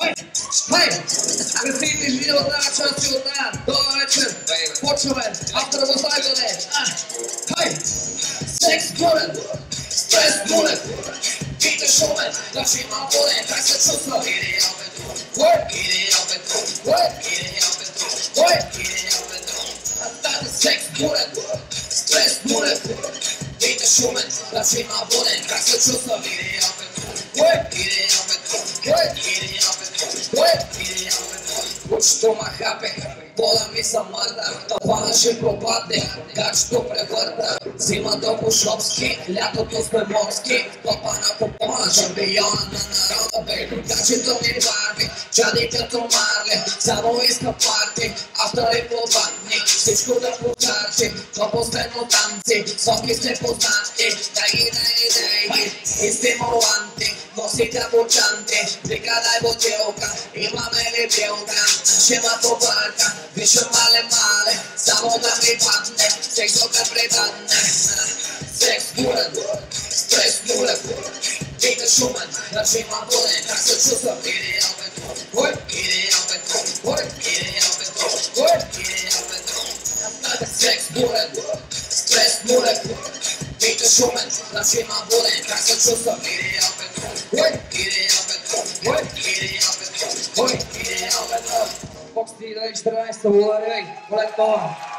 Hej, presidni života, čas života, dobar večer, počuvaj, автора Востайгоне, hej, seks bullet, stres bullet, pite šume, naši ima bole, kaj se čustva, ide opet, ide opet, ide opet, ide opet, seks bullet, stres bullet, pite šume, naši ima bole, kaj se čustva, ide opet, ide opet, ide opet. Što ma hape, pola mi sam mrda, hvala še propadne, gač to prevrta. Zima dobu šopski, ljato to sme morski, topa na popona, šampiona na naroda, baby. Gači to mi barvi, čadite to marle, samo iska party, aftori povatni, всичко да покачи, то последно танци, соки сте познати, дай, и стимуланти, музика почанти, пригадай бутилка, имаме ли билка, нашима побърка, виждам мале, само да ми падне, секс да припадне, секс бурен, стрес бурен, пите шумен, нашима бурен, как се чувствам, иде опет, иде опет, иде опет, иде опет, секс бурен, стрес бурен, пите шумен, нашима бурен, как се чувствам, иде опет, иде опет, иде опет, иде опет. Fox 14, благодаря ви, полет това.